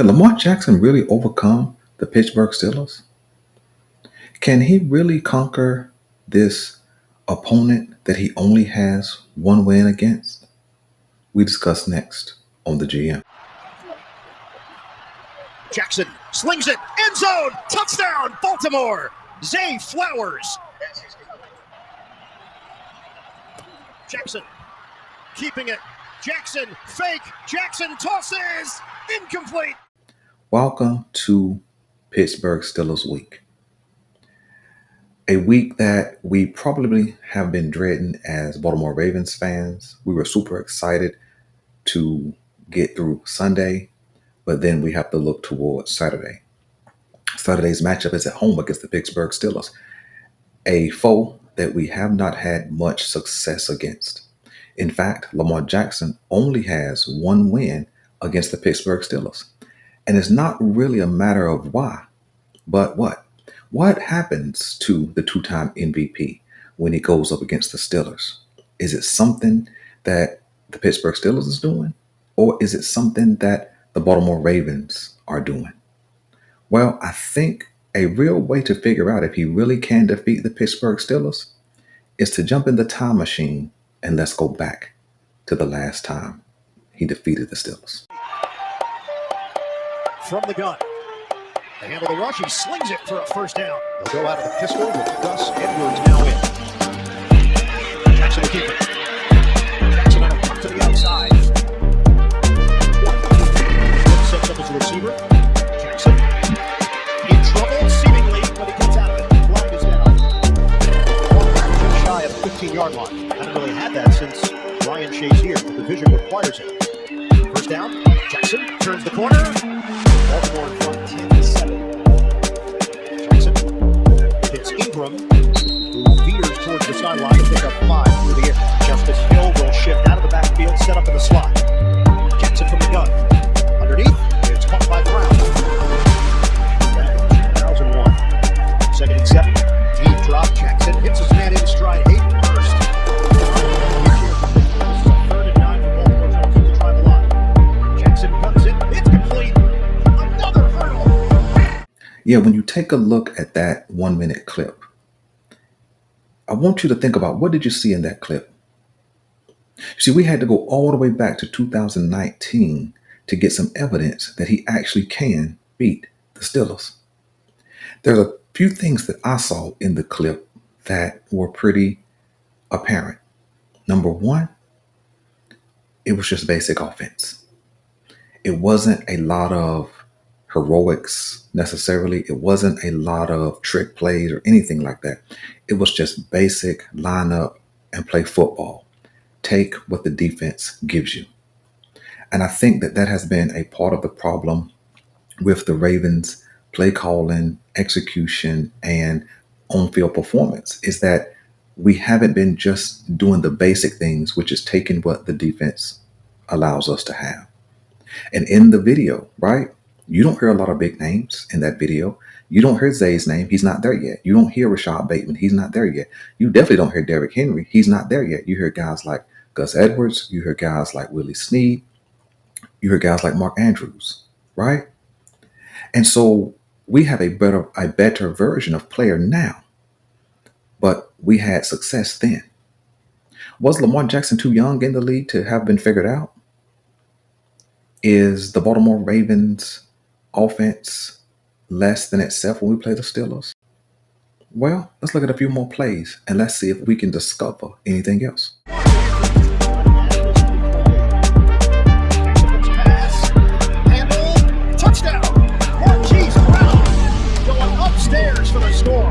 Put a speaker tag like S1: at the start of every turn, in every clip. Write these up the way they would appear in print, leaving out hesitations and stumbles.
S1: Can Lamar Jackson really overcome the Pittsburgh Steelers? Can he really conquer this opponent that he only has one win against? We discuss next on the GM.
S2: Jackson slings it, end zone, touchdown, Baltimore. Zay Flowers. Jackson keeping it. Jackson fake. Jackson tosses. Incomplete.
S1: Welcome to Pittsburgh Steelers Week. A week that we probably have been dreading as Baltimore Ravens fans. We were super excited to get through Sunday, but then we have to look towards Saturday. Saturday's matchup is at home against the Pittsburgh Steelers, a foe that we have not had much success against. In fact, Lamar Jackson only has one win against the Pittsburgh Steelers. And it's not really a matter of why, but what? What happens to the two-time MVP when he goes up against the Steelers? Is it something that the Pittsburgh Steelers is doing? Or is it something that the Baltimore Ravens are doing? Well, I think a real way to figure out if he really can defeat the Pittsburgh Steelers is to jump in the time machine and let's go back to the last time he defeated the Steelers.
S2: From the gun. They handle the rush. He slings it for a first down. They'll go out of the pistol with Gus Edwards now in. Jackson will keep it. Jackson on a punt to the outside. Sets up as a receiver. Jackson in trouble, seemingly, but he gets out of it. Flag is down. Just shy of the 15-yard line. Haven't really had that since Ryan Shazier. The division requires it. First down. Jackson turns the corner. Baltimore in front 10-7. Jackson hits Ingram, who veers towards the sideline to pick up 5 through the air. Justice Hill will shift out of the backfield, set up in the slot. Jackson from the gun. Underneath, it's caught by Brown. 2001. 2nd and 7. Deep drop. Jackson hits his man in stride. Hayden first. Third and 9 for Baltimore trying to keep the drive alive. Jackson cuts it. It's complete. Another hurdle.
S1: Yeah, when you take a look at that 1-minute clip, I want you to think about, what did you see in that clip? See, we had to go all the way back to 2019 to get some evidence that he actually can beat the Steelers. There's a few things that I saw in the clip that were pretty apparent. Number one, it was just basic offense. It wasn't a lot of heroics necessarily. It wasn't a lot of trick plays or anything like that. It was just basic line up and play football. Take what the defense gives you. And I think that that has been a part of the problem with the Ravens' play calling, execution, and on-field performance, is that we haven't been just doing the basic things, which is taking what the defense allows us to have. And in the video, right, you don't hear a lot of big names in that video. You don't hear Zay's name. He's not there yet. You don't hear Rashad Bateman. He's not there yet. You definitely don't hear Derrick Henry. He's not there yet. You hear guys like Gus Edwards. You hear guys like Willie Snead. You hear guys like Mark Andrews, right? And so we have a better version of player now, but we had success then. Was Lamar Jackson too young in the league to have been figured out? Is the Baltimore Ravens offense less than itself when we play the Steelers? Well, let's look at a few more plays and let's see if we can discover anything else.
S2: Touchdown! Marquise Brown going upstairs for the score.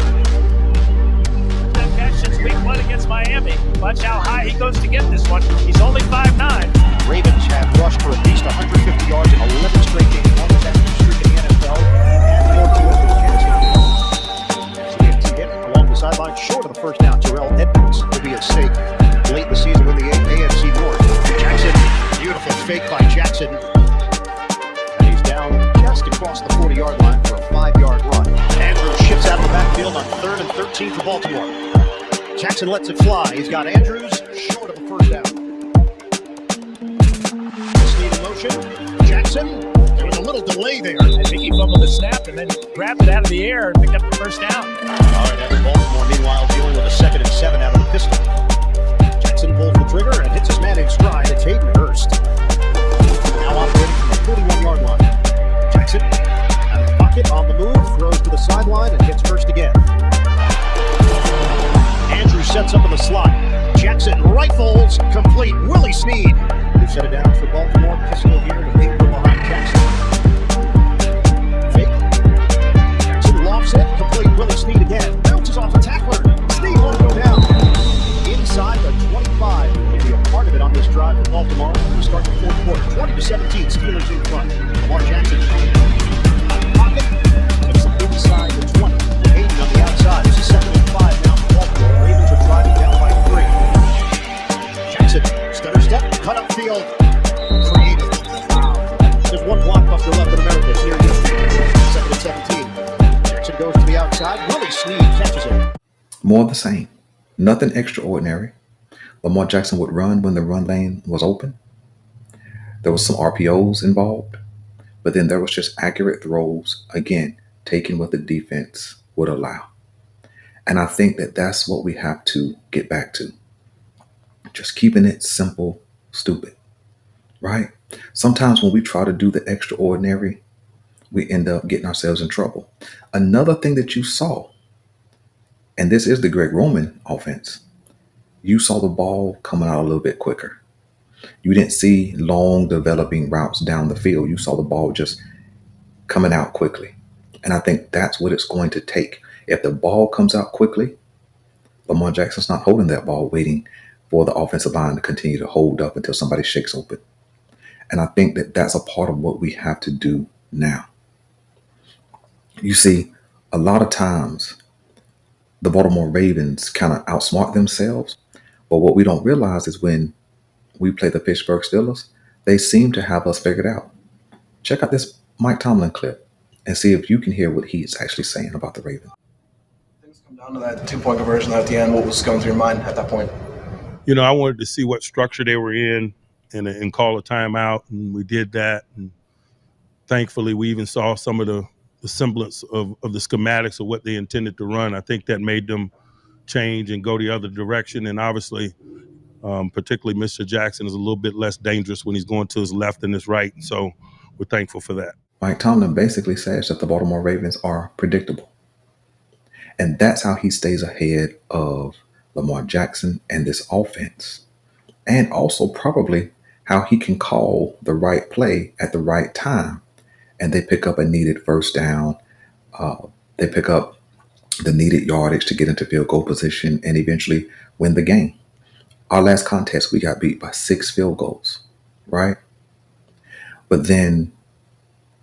S3: That catch since week 1 against Miami. Watch how high he goes to get this one. He's only 5'9".
S2: Ravens have rushed for at least 150 yards in 11 straight games. Longest average streak in the NFL. And hit along the sideline, short of the first down. Terrell Edmonds will be at stake late in the season with the AFC North. Jackson, beautiful fake by Jackson. Just across the 40-yard line for a 5-yard run. Andrews shifts out of the backfield on 3rd and 13 for Baltimore. Jackson lets it fly. He's got Andrews short of a first down. Snead in motion. Jackson, there was a little delay there.
S3: I think he fumbled the snap and then grabbed it out of the air and picked up the first down.
S2: All right, Evan Baltimore, meanwhile, dealing with a 2nd and 7 out of the pistol. Jackson pulls the trigger and hits his man in stride. It's Hayden Hurst. Now operating from the 41-yard line. Jackson out of the pocket, on the move, throws to the sideline and hits Hurst again. Andrews sets up in the slot. Jackson rifles, complete. Willie Snead. They set it down for Baltimore. Pistol here to Ingram behind Jackson. Fake. Jackson lofts it, complete. Willie Snead again. Bounces off a tackler. Snead won't go down. Inside the 25. Will be a part of it on this drive for Baltimore. We start the 4th quarter. 20-17. Steelers in front. Lamar Jackson. Pocket. Takes it inside the 20. Hayden on the outside. This is 2nd and 5 now for Baltimore. Ravens are driving down by 3. Jackson, stutter step, cut up field, creative. There's one blockbuster left in America. Here it is. 2nd and 17. Jackson goes to the outside. Willie Snead catches it.
S1: More of the same. Nothing extraordinary. Lamar Jackson would run when the run lane was open. There was some RPOs involved, but then there was just accurate throws, again, taking what the defense would allow. And I think that that's what we have to get back to. Just keeping it simple, stupid, right? Sometimes when we try to do the extraordinary, we end up getting ourselves in trouble. Another thing that you saw, and this is the Greg Roman offense, you saw the ball coming out a little bit quicker. You didn't see long developing routes down the field. You saw the ball just coming out quickly. And I think that's what it's going to take. If the ball comes out quickly, Lamar Jackson's not holding that ball, waiting for the offensive line to continue to hold up until somebody shakes open. And I think that that's a part of what we have to do now. You see, a lot of times the Baltimore Ravens kind of outsmart themselves. But what we don't realize is when we play the Pittsburgh Steelers, they seem to have us figured out. Check out this Mike Tomlin clip and see if you can hear what he's actually saying about the Ravens.
S4: Things come down to that 2-point conversion at the end. What was going through your mind at that point?
S5: You know, I wanted to see what structure they were in and call a timeout, and we did that. And thankfully, we even saw some of the semblance of the schematics of what they intended to run. I think that made them change and go the other direction. And obviously, particularly Mr. Jackson is a little bit less dangerous when he's going to his left than his right. So we're thankful for that.
S1: Mike Tomlin basically says that the Baltimore Ravens are predictable. And that's how he stays ahead of Lamar Jackson and this offense. And also probably how he can call the right play at the right time. And they pick up a needed first down. They pick up the needed yardage to get into field goal position and eventually win the game. Our last contest, we got beat by 6 field goals, right? But then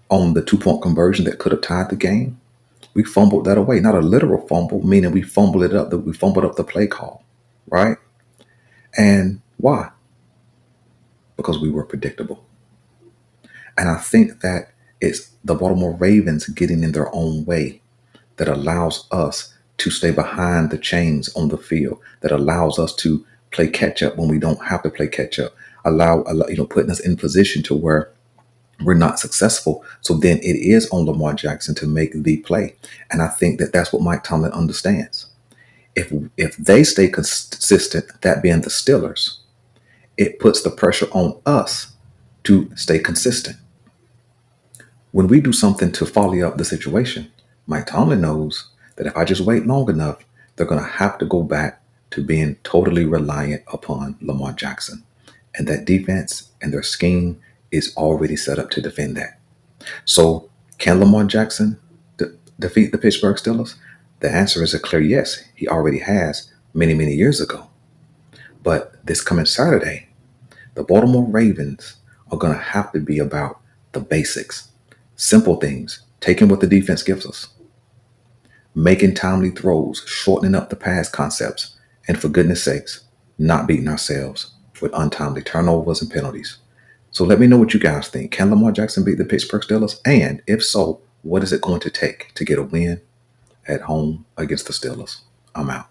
S1: on the 2-point conversion that could have tied the game, we fumbled that away. Not a literal fumble, meaning we fumbled it up. We fumbled up the play call, right? And why? Because we were predictable. And I think that it's the Baltimore Ravens getting in their own way that allows us to stay behind the chains on the field, that allows us to play catch up when we don't have to play catch up, putting us in position to where we're not successful. So then it is on Lamar Jackson to make the play. And I think that that's what Mike Tomlin understands. If they stay consistent, that being the Steelers, it puts the pressure on us to stay consistent. When we do something to follow up the situation, Mike Tomlin knows that if I just wait long enough, they're going to have to go back to being totally reliant upon Lamar Jackson. And that defense and their scheme is already set up to defend that. So can Lamar Jackson defeat the Pittsburgh Steelers? The answer is a clear yes. He already has many, many years ago. But this coming Saturday, the Baltimore Ravens are going to have to be about the basics, simple things, taking what the defense gives us, making timely throws, shortening up the pass concepts, and for goodness sakes, not beating ourselves with untimely turnovers and penalties. So let me know what you guys think. Can Lamar Jackson beat the Pittsburgh Steelers? And if so, what is it going to take to get a win at home against the Steelers? I'm out.